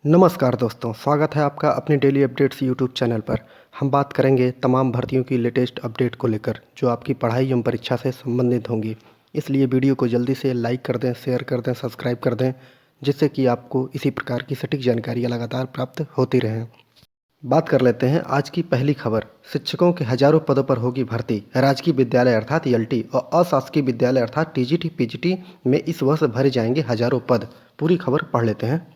नमस्कार दोस्तों, स्वागत है आपका अपने डेली अपडेट्स यूट्यूब चैनल पर। हम बात करेंगे तमाम भर्तियों की लेटेस्ट अपडेट को लेकर जो आपकी पढ़ाई एवं परीक्षा से संबंधित होंगी। इसलिए वीडियो को जल्दी से लाइक कर दें, शेयर कर दें, सब्सक्राइब कर दें, जिससे कि आपको इसी प्रकार की सटीक जानकारियाँ लगातार प्राप्त होती रहें। बात कर लेते हैं आज की पहली खबर। शिक्षकों के हजारों पदों पर होगी भर्ती। राजकीय विद्यालय अर्थात ईएलटी और अशासकीय विद्यालय अर्थात टीजीटी पीजीटी में इस वर्ष भरे जाएंगे हजारों पद। पूरी खबर पढ़ लेते हैं।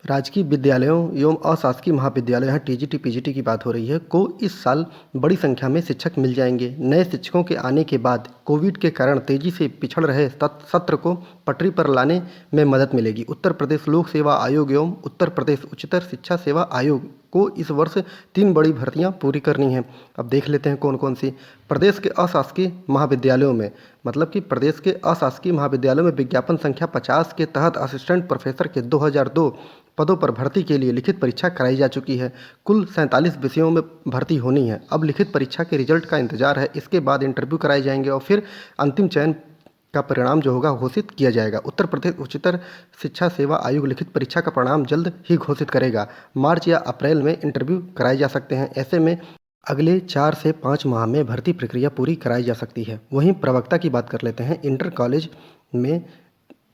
राजकीय विद्यालयों एवं अशासकीय महाविद्यालय यहाँ टीजीटी पीजीटी की बात हो रही है को इस साल बड़ी संख्या में शिक्षक मिल जाएंगे। नए शिक्षकों के आने के बाद कोविड के कारण तेजी से पिछड़ रहे सत्र को पटरी पर लाने में मदद मिलेगी। उत्तर प्रदेश लोक सेवा आयोग एवं उत्तर प्रदेश उच्चतर शिक्षा सेवा आयोग को इस वर्ष 3 बड़ी भर्तियां पूरी करनी हैं। अब देख लेते हैं कौन कौन सी। प्रदेश के अशासकीय महाविद्यालयों में मतलब कि प्रदेश के अशासकीय महाविद्यालयों में विज्ञापन संख्या 50 के तहत असिस्टेंट प्रोफेसर के 2002 पदों पर भर्ती के लिए लिखित परीक्षा कराई जा चुकी है। कुल 47 विषयों में भर्ती होनी है। अब लिखित परीक्षा के रिजल्ट का इंतजार है। इसके बाद इंटरव्यू कराए जाएंगे और फिर अंतिम चयन का परिणाम जो होगा घोषित किया जाएगा। उत्तर प्रदेश उच्चतर शिक्षा सेवा आयोग लिखित परीक्षा का परिणाम जल्द ही घोषित करेगा। मार्च या अप्रैल में इंटरव्यू कराए जा सकते हैं। ऐसे में अगले 4 से 5 माह में भर्ती प्रक्रिया पूरी कराई जा सकती है। वहीं प्रवक्ता की बात कर लेते हैं। इंटर कॉलेज में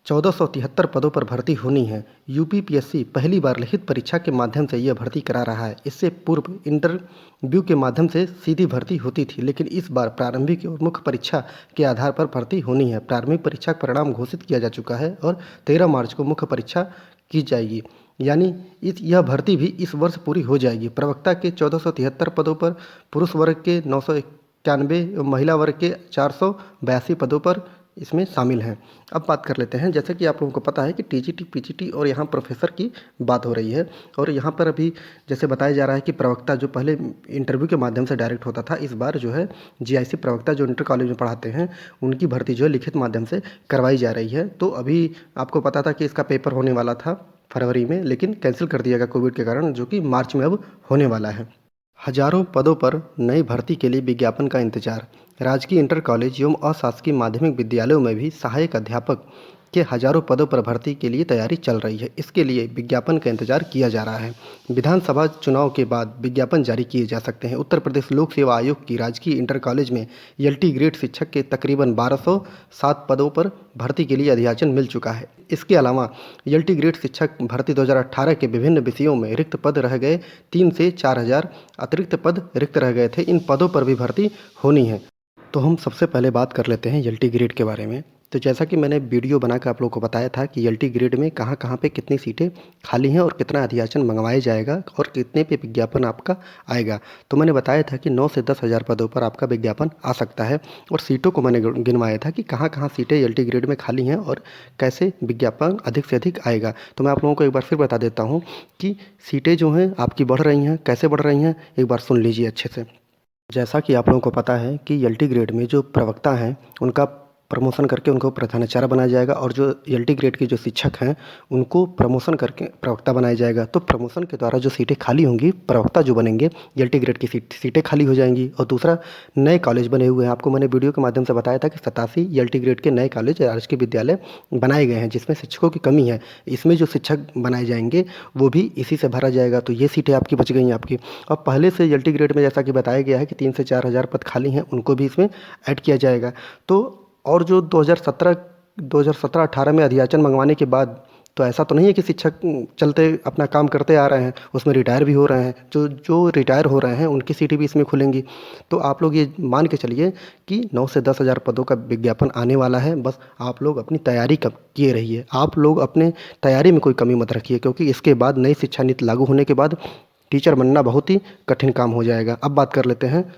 1473 पदों पर भर्ती होनी है। यूपीपीएससी पहली बार लिखित परीक्षा के माध्यम से यह भर्ती करा रहा है। इससे पूर्व इंटरव्यू के माध्यम से सीधी भर्ती होती थी, लेकिन इस बार प्रारंभिक और मुख्य परीक्षा के आधार पर भर्ती होनी है। प्रारंभिक परीक्षा का परिणाम घोषित किया जा चुका है और 13 मार्च को मुख्य परीक्षा की जाएगी। यानी यह भर्ती भी इस वर्ष पूरी हो जाएगी। प्रवक्ता के 1473 पदों पर, पुरुष वर्ग के 991, महिला वर्ग के 482 पदों पर इसमें शामिल हैं। अब बात कर लेते हैं, जैसे कि आप लोगों को पता है कि टीजीटी पीजीटी और यहाँ प्रोफेसर की बात हो रही है और यहाँ पर अभी जैसे बताया जा रहा है कि प्रवक्ता जो पहले इंटरव्यू के माध्यम से डायरेक्ट होता था, इस बार जो है जीआईसी प्रवक्ता जो इंटर कॉलेज में पढ़ाते हैं उनकी भर्ती जो है लिखित माध्यम से करवाई जा रही है। तो अभी आपको पता था कि इसका पेपर होने वाला था फरवरी में, लेकिन कैंसिल कर दिया गया कोविड के कारण, जो कि मार्च में अब होने वाला है। हजारों पदों पर नई भर्ती के लिए विज्ञापन का इंतजार। राजकीय इंटर कॉलेज एवं अशासकीय माध्यमिक विद्यालयों में भी सहायक अध्यापक के हजारों पदों पर भर्ती के लिए तैयारी चल रही है। इसके लिए विज्ञापन का इंतजार किया जा रहा है। विधानसभा चुनाव के बाद विज्ञापन जारी किए जा सकते हैं। उत्तर प्रदेश लोक सेवा आयोग की राजकीय इंटर कॉलेज में एलटी ग्रेड शिक्षक के तकरीबन 1207 पदों पर भर्ती के लिए अधियाचन मिल चुका है। इसके अलावा एलटी ग्रेड शिक्षक भर्ती 2018 के विभिन्न विषयों में रिक्त पद रह गए। 3 से 4000 अतिरिक्त पद रिक्त रह गए थे। इन पदों पर भी भर्ती होनी है। तो हम सबसे पहले बात कर लेते हैं एलटी ग्रेड के बारे में। तो जैसा कि मैंने वीडियो बनाकर आप लोगों को बताया था कि एलटी ग्रेड में कहाँ कहाँ पे कितनी सीटें खाली हैं और कितना अधियाचन मंगवाया जाएगा और कितने पे विज्ञापन आपका आएगा। तो मैंने बताया था कि 9 से 10 हज़ार पदों पर आपका विज्ञापन आ सकता है और सीटों को मैंने गिनवाया था कि कहाँ कहाँ सीटें एलटी ग्रेड में खाली हैं और कैसे विज्ञापन अधिक से अधिक आएगा। तो मैं आप लोगों को एक बार फिर बता देता हूँ कि सीटें जो हैं आपकी बढ़ रही हैं, कैसे बढ़ रही हैं, एक बार सुन लीजिए अच्छे से। जैसा कि आप लोगों को पता है कि एलटी ग्रेड में जो प्रवक्ता हैं उनका प्रमोशन करके उनको प्रधानाचार्य बनाया जाएगा और जो एलटी ग्रेड के जो शिक्षक हैं उनको प्रमोशन करके प्रवक्ता बनाया जाएगा। तो प्रमोशन के द्वारा जो सीटें खाली होंगी, प्रवक्ता जो बनेंगे एलटी ग्रेड की सीटें खाली हो जाएंगी। और दूसरा, नए कॉलेज बने हुए हैं। आपको मैंने वीडियो के माध्यम से बताया था कि 87 एलटी ग्रेड के नए कॉलेज राजकीय विद्यालय बनाए गए हैं जिसमें शिक्षकों की कमी है। इसमें जो शिक्षक बनाए जाएंगे वो भी इसी से भरा जाएगा। तो ये सीटें आपकी बच गई हैं आपकी। और पहले से एलटी ग्रेड में जैसा कि बताया गया है कि 3 से 4 हज़ार पद खाली हैं, उनको भी इसमें ऐड किया जाएगा। तो और जो 2017-18 में अधियाचन मंगवाने के बाद, तो ऐसा तो नहीं है कि शिक्षक चलते अपना काम करते आ रहे हैं, उसमें रिटायर भी हो रहे हैं। जो रिटायर हो रहे हैं उनकी सीटें भी इसमें खुलेंगी। तो आप लोग ये मान के चलिए कि 9 से 10 हज़ार पदों का विज्ञापन आने वाला है। बस आप लोग अपनी तैयारी किए रहिए। आप लोग अपने तैयारी में कोई कमी मत रखिए, क्योंकि इसके बाद नई शिक्षा नीति लागू होने के बाद टीचर बनना बहुत ही कठिन काम हो जाएगा। अब बात कर लेते हैं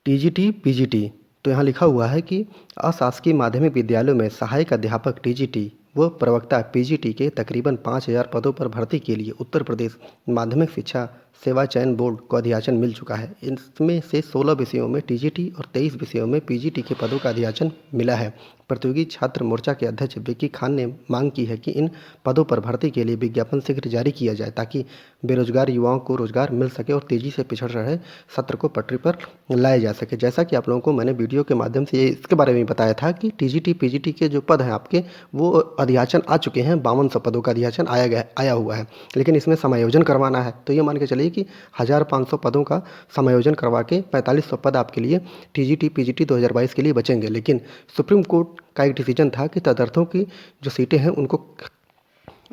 टीजीटी पीजीटी। तो यहाँ लिखा हुआ है कि अशासकीय माध्यमिक विद्यालयों में सहायक अध्यापक टीजीटी व प्रवक्ता पीजीटी के तकरीबन 5000 पदों पर भर्ती के लिए उत्तर प्रदेश माध्यमिक शिक्षा सेवा चयन बोर्ड को अधियाचन मिल चुका है। इसमें से 16 विषयों में टीजीटी और 23 विषयों में पीजीटी के पदों का अधियाचन मिला है। प्रतियोगी छात्र मोर्चा के अध्यक्ष विक्की खान ने मांग की है कि इन पदों पर भर्ती के लिए विज्ञापन शीघ्र जारी किया जाए ताकि बेरोजगार युवाओं को रोजगार मिल सके और तेजी से पिछड़ रहे सत्र को पटरी पर लाया जा सके। जैसा कि आप लोगों को मैंने वीडियो के माध्यम से इसके बारे में बताया था कि टीजीटी पीजीटी के जो पद हैं आपके, वो अधियाचन आ चुके हैं। 5200 पदों का अधियाचन आया हुआ है, लेकिन इसमें समायोजन करवाना है। तो ये मान के चलिए कि 1500 पदों का समायोजन करवा के 4500 पद आपके लिए टीजीटी पीजीटी 2022 के लिए बचेंगे। लेकिन सुप्रीम कोर्ट का एक डिसीजन था कि तदर्थों की जो सीटें हैं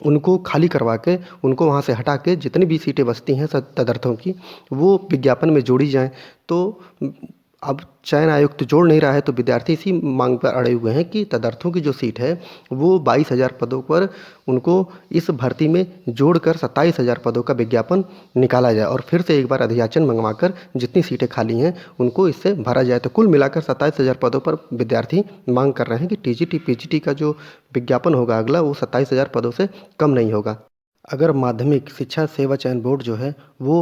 उनको खाली करवा के, उनको वहाँ से हटा के जितनी भी सीटें बचती हैं तदर्थों की, वो विज्ञापन में जोड़ी जाएं। तो अब चयन आयोग तो जोड़ नहीं रहा है, तो विद्यार्थी इसी मांग पर अड़े हुए हैं कि तदर्थों की जो सीट है वो 22,000 पदों पर उनको इस भर्ती में जोड़कर 27,000 पदों का विज्ञापन निकाला जाए और फिर से एक बार अधियाचन मंगवाकर जितनी सीटें खाली हैं उनको इससे भरा जाए। तो कुल मिलाकर 27,000 पदों पर विद्यार्थी मांग कर रहे हैं कि टीजीटी पीजीटी का जो विज्ञापन होगा अगला, वो 27,000 पदों से कम नहीं होगा। अगर माध्यमिक शिक्षा सेवा चयन बोर्ड जो है वो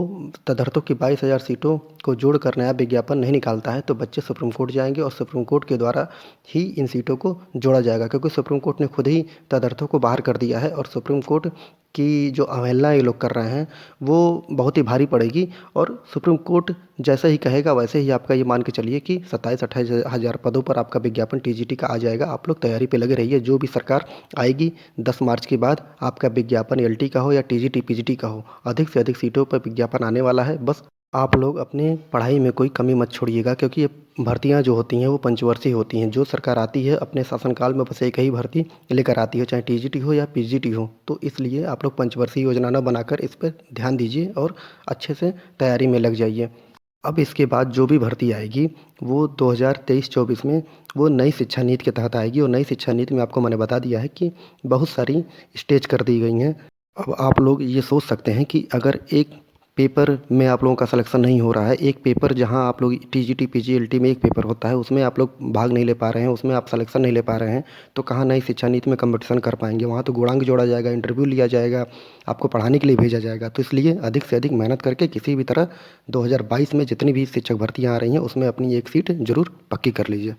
तदर्थों की 22,000 सीटों को जोड़कर नया विज्ञापन नहीं निकालता है तो बच्चे सुप्रीम कोर्ट जाएंगे और सुप्रीम कोर्ट के द्वारा ही इन सीटों को जोड़ा जाएगा, क्योंकि सुप्रीम कोर्ट ने खुद ही तदर्थों को बाहर कर दिया है और सुप्रीम कोर्ट की जो अवहेलना ये लोग कर रहे हैं वो बहुत ही भारी पड़ेगी। और सुप्रीम कोर्ट जैसा ही कहेगा वैसे ही आपका ये मान के चलिए कि 27-28 हज़ार पदों पर आपका विज्ञापन टीजीटी का आ जाएगा। आप लोग तैयारी पे लगे रहिए। जो भी सरकार आएगी 10 मार्च के बाद आपका विज्ञापन एलटी का हो या टीजीटी पीजीटी का हो, अधिक से अधिक सीटों पर विज्ञापन आने वाला है। बस आप लोग अपनी पढ़ाई में कोई कमी मत छोड़िएगा, क्योंकि ये भर्तियां जो होती हैं वो पंचवर्षीय होती हैं। जो सरकार आती है अपने शासनकाल में बस एक ही भर्ती लेकर आती है, चाहे टीजीटी हो या पीजीटी हो। तो इसलिए आप लोग पंचवर्षीय योजना न बनाकर इस पर ध्यान दीजिए और अच्छे से तैयारी में लग जाइए। अब इसके बाद जो भी भर्ती आएगी वो 2023-24 में वो नई शिक्षा नीति के तहत आएगी और नई शिक्षा नीति में आपको मैंने बता दिया है कि बहुत सारी स्टेज कर दी गई हैं। अब आप लोग ये सोच सकते हैं कि अगर एक पेपर में आप लोगों का सिलेक्शन नहीं हो रहा है, एक पेपर जहां आप लोग टीजीटी पीजीएलटी में एक पेपर होता है उसमें आप लोग भाग नहीं ले पा रहे हैं, उसमें आप सिलेक्शन नहीं ले पा रहे हैं, तो कहाँ नई शिक्षा नीति में कंपटीशन कर पाएंगे। वहाँ तो गुणांक जोड़ा जाएगा, इंटरव्यू लिया जाएगा, आपको पढ़ाने के लिए भेजा जाएगा। तो इसलिए अधिक से अधिक मेहनत करके किसी भी तरह 2022 में जितनी भी शिक्षक भर्तियाँ आ रही हैं उसमें अपनी एक सीट जरूर पक्की कर लीजिए।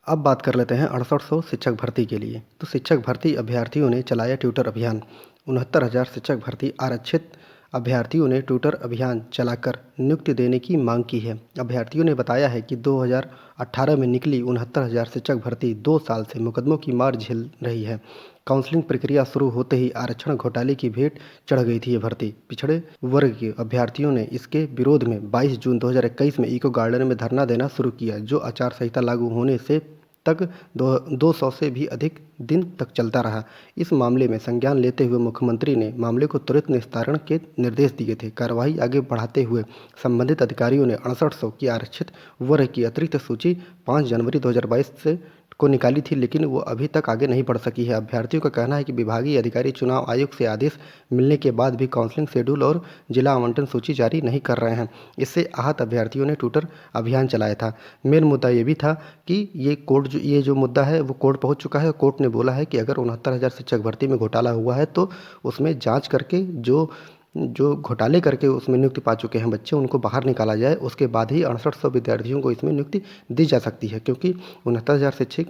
अब बात कर लेते हैं 6800 शिक्षक भर्ती के लिए। तो शिक्षक भर्ती अभ्यर्थियों ने चलाया ट्विटर अभियान। 69,000 शिक्षक भर्ती आरक्षित अभ्यर्थियों ने ट्विटर अभियान चलाकर नियुक्ति देने की मांग की है। अभ्यर्थियों ने बताया है कि 2018 में निकली 69,000 शिक्षक भर्ती 2 साल से मुकदमों की मार झेल रही है। काउंसलिंग प्रक्रिया शुरू होते ही आरक्षण घोटाले की भेंट चढ़ गई थी ये भर्ती। पिछड़े वर्ग के अभ्यर्थियों ने इसके विरोध में 22 जून 2021 में इको गार्डन में धरना देना शुरू किया, जो आचार संहिता लागू होने से तक 200 से भी अधिक दिन तक चलता रहा। इस मामले में संज्ञान लेते हुए मुख्यमंत्री ने मामले को त्वरित निस्तारण के निर्देश दिए थे। कार्रवाई आगे बढ़ाते हुए संबंधित अधिकारियों ने 6800 की आरक्षित वर्ग की अतिरिक्त सूची 5 जनवरी 2022 से को निकाली थी, लेकिन वो अभी तक आगे नहीं बढ़ सकी है। अभ्यर्थियों का कहना है कि विभागीय अधिकारी चुनाव आयोग से आदेश मिलने के बाद भी काउंसलिंग शेड्यूल और जिला आवंटन सूची जारी नहीं कर रहे हैं। इससे आहत अभ्यर्थियों ने ट्विटर अभियान चलाया था। मेन मुद्दा ये भी था कि ये जो मुद्दा है वो कोर्ट पहुंच चुका है। कोर्ट ने बोला है कि अगर 69,000 शिक्षक भर्ती में घोटाला हुआ है तो उसमें जाँच करके जो घोटाले करके उसमें नियुक्ति पा चुके हैं बच्चे, उनको बाहर निकाला जाए। उसके बाद ही 6800 विद्यार्थियों को इसमें नियुक्ति दी जा सकती है, क्योंकि 69,000 शिक्षक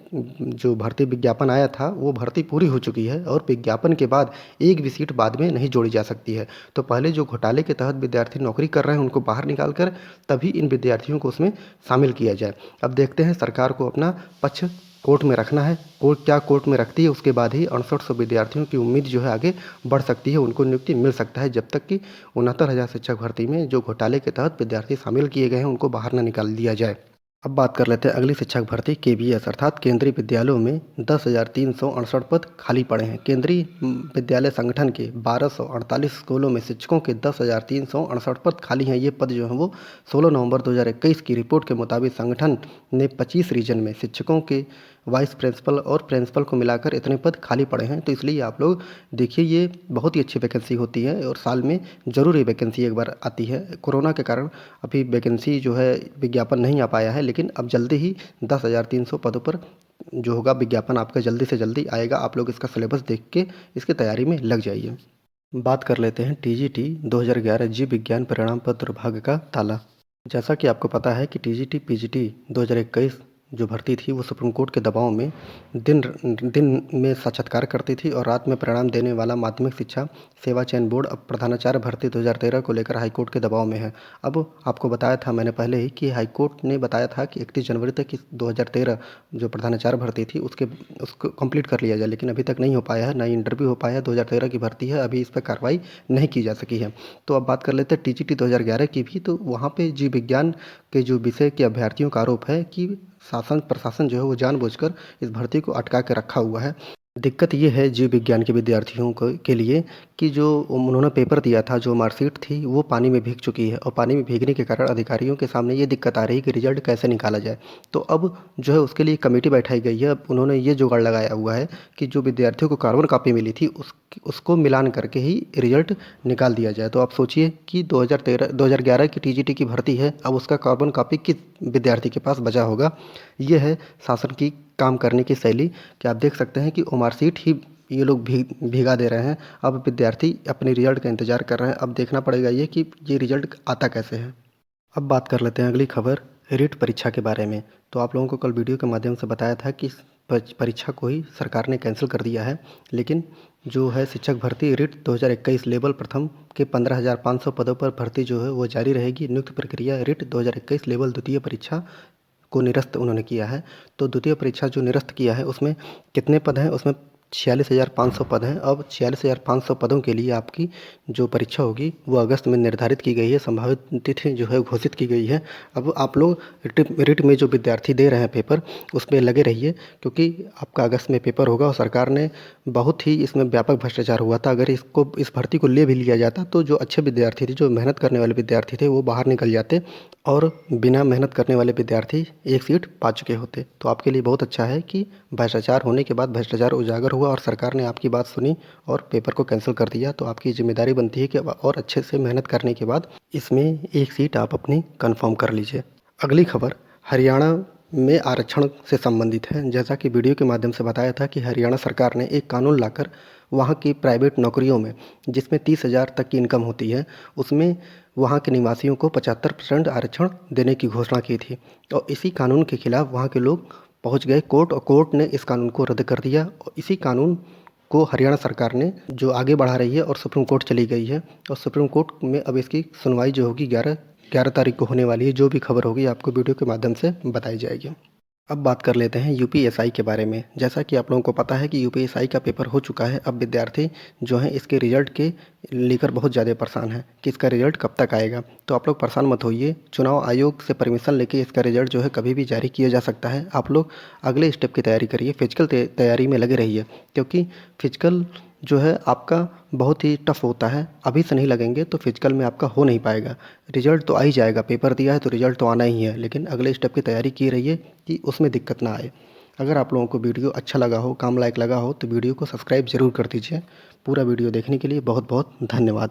जो भर्ती विज्ञापन आया था वो भर्ती पूरी हो चुकी है और विज्ञापन के बाद एक भी सीट बाद में नहीं जोड़ी जा सकती है। तो पहले जो घोटाले के तहत विद्यार्थी नौकरी कर रहे हैं उनको बाहर निकाल कर तभी इन विद्यार्थियों को उसमें शामिल किया जाए। अब देखते हैं सरकार को अपना पक्ष कोर्ट में रखना है। कोर्ट में रखती है, उसके बाद ही 6800 विद्यार्थियों की उम्मीद जो है आगे बढ़ सकती है, उनको नियुक्ति मिल सकता है। जब तक कि 69,000 शिक्षक भर्ती में जो घोटाले के तहत विद्यार्थी शामिल किए गए हैं उनको बाहर न निकाल दिया जाए। अब बात कर लेते हैं अगली शिक्षक भर्ती केवीएस अर्थात केंद्रीय विद्यालयों में 10,368 पद खाली पड़े हैं। केंद्रीय विद्यालय संगठन के 1248 स्कूलों में शिक्षकों के 10,368 पद खाली हैं। ये पद जो हैं वो 16 नवंबर 2021 की रिपोर्ट के मुताबिक संगठन ने 25 रीजन में शिक्षकों के वाइस प्रिंसिपल और प्रिंसिपल को मिलाकर इतने पद खाली पड़े हैं। तो इसलिए आप लोग देखिए, ये बहुत ही अच्छी वैकेंसी होती है और साल में ज़रूर ये वैकेंसी एक बार आती है। कोरोना के कारण अभी वैकेंसी जो है विज्ञापन नहीं आ पाया है, लेकिन अब जल्दी ही 10,300 पदों पर जो होगा विज्ञापन आपका जल्दी से जल्दी आएगा। आप लोग इसका सिलेबस देख के इसकी तैयारी में लग जाइए। बात कर लेते हैं टीजीटी 2011 जीव विज्ञान परिणाम पर दुर्भाग्य का ताला। जैसा कि आपको पता है कि टीजीटी पीजीटी 2021 जो भर्ती थी वो सुप्रीम कोर्ट के दबाव में दिन दिन में साक्षात्कार करती थी और रात में परिणाम देने वाला माध्यमिक शिक्षा सेवा चयन बोर्ड अब प्रधानाचार्य भर्ती 2013 को लेकर हाईकोर्ट के दबाव में है। अब आपको बताया था मैंने पहले ही कि हाईकोर्ट ने बताया था कि 31 जनवरी तक इस 2013 जो प्रधानाचार्य भर्ती थी उसको कंप्लीट कर लिया जाए, लेकिन अभी तक नहीं हो पाया है, ना ही इंटरव्यू हो पाया है। 2013 की भर्ती है, अभी इस पर कार्रवाई नहीं की जा सकी है। तो अब बात कर लेते हैं टीजीटी 2011 की भी। तो वहाँ पे जीव विज्ञान के जो विषय के अभ्यर्थियों का आरोप है कि शासन प्रशासन जो है वो जानबूझकर इस भर्ती को अटका के रखा हुआ है। दिक्कत ये है जीव विज्ञान के विद्यार्थियों को के लिए कि जो उन्होंने पेपर दिया था, जो मार्कशीट थी वो पानी में भीग चुकी है और पानी में भीगने के कारण अधिकारियों के सामने ये दिक्कत आ रही है कि रिजल्ट कैसे निकाला जाए। तो अब जो है उसके लिए कमेटी बैठाई गई है। अब उन्होंने ये जुगाड़ लगाया हुआ है कि जो विद्यार्थियों को कार्बन कॉपी मिली थी उसको मिलान करके ही रिजल्ट निकाल दिया जाए। तो आप सोचिए कि 2011 की टीजीटी की भर्ती है, अब उसका कार्बन कॉपी किस विद्यार्थी के पास बचा होगा। ये है शासन की काम करने की शैली कि आप देख सकते हैं कि वो मार्कशीट ही ये लोग भिगा दे रहे हैं। अब विद्यार्थी अपने रिजल्ट का इंतज़ार कर रहे हैं। अब देखना पड़ेगा ये कि ये रिजल्ट आता कैसे है। अब बात कर लेते हैं अगली खबर रीट परीक्षा के बारे में। तो आप लोगों को कल वीडियो के माध्यम से बताया था कि इस परीक्षा को ही सरकार ने कैंसिल कर दिया है, लेकिन जो है शिक्षक भर्ती रीट 2021 लेवल प्रथम के 15,500 पदों पर भर्ती जो है वो जारी रहेगी। नियुक्ति प्रक्रिया रीट 2021 लेवल द्वितीय परीक्षा को निरस्त उन्होंने किया है। तो द्वितीय परीक्षा जो निरस्त किया है उसमें कितने पद हैं? उसमें 46,500 पद हैं। अब 46,500 पदों के लिए आपकी जो परीक्षा होगी वो अगस्त में निर्धारित की गई है। संभावित तिथि जो है घोषित की गई है। अब आप लोग रिट में जो विद्यार्थी दे रहे हैं पेपर उस पर लगे रहिए, क्योंकि आपका अगस्त में पेपर होगा और सरकार ने बहुत ही इसमें व्यापक भ्रष्टाचार हुआ था। अगर इस भर्ती को ले भी लिया जाता तो जो अच्छे विद्यार्थी थे, जो मेहनत करने वाले विद्यार्थी थे, वो बाहर निकल जाते और बिना मेहनत करने वाले विद्यार्थी एक सीट पा चुके होते। तो आपके लिए बहुत अच्छा है कि भ्रष्टाचार होने के बाद भ्रष्टाचार उजागर हुआ और सरकार ने आपकी बात सुनी और पेपर को कैंसिल कर दिया। तो आपकी जिम्मेदारी बनती है कि अब और अच्छे से मेहनत करने के बाद इसमें एक सीट आप अपनी कंफर्म कर लीजिए। अगली खबर हरियाणा में आरक्षण से संबंधित है। जैसा कि वीडियो के माध्यम से बताया था कि हरियाणा सरकार ने एक कानून लाकर वहाँ की प्राइवेट नौकरियों में जिसमें 30,000 तक की इनकम होती है, उसमें वहाँ के निवासियों को 75% आरक्षण देने की घोषणा की थी। और इसी कानून के खिलाफ वहाँ के लोग पहुँच गए कोर्ट और कोर्ट ने इस कानून को रद्द कर दिया। और इसी कानून को हरियाणा सरकार ने जो आगे बढ़ा रही है और सुप्रीम कोर्ट चली गई है और सुप्रीम कोर्ट में अब इसकी सुनवाई जो होगी 11 तारीख को होने वाली है। जो भी खबर होगी आपको वीडियो के माध्यम से बताई जाएगी। अब बात कर लेते हैं यूपीएसआई के बारे में। जैसा कि आप लोगों को पता है कि यूपीएसआई का पेपर हो चुका है। अब विद्यार्थी जो हैं इसके रिजल्ट के लेकर बहुत ज़्यादा परेशान हैं कि इसका रिजल्ट कब तक आएगा। तो आप लोग परेशान मत होइए, चुनाव आयोग से परमिशन लेके इसका रिजल्ट जो है कभी भी जारी किया जा सकता है। आप लोग अगले स्टेप की तैयारी करिए, फिजिकल तैयारी में लगे रहिए, क्योंकि फिजिकल जो है आपका बहुत ही टफ होता है। अभी से नहीं लगेंगे तो फिजिकल में आपका हो नहीं पाएगा। रिजल्ट तो आ ही जाएगा, पेपर दिया है तो रिजल्ट तो आना ही है, लेकिन अगले स्टेप की तैयारी की रहिए कि उसमें दिक्कत ना आए। अगर आप लोगों को वीडियो अच्छा लगा हो, काम लायक लगा हो, तो वीडियो को सब्सक्राइब ज़रूर कर दीजिए। पूरा वीडियो देखने के लिए बहुत बहुत धन्यवाद।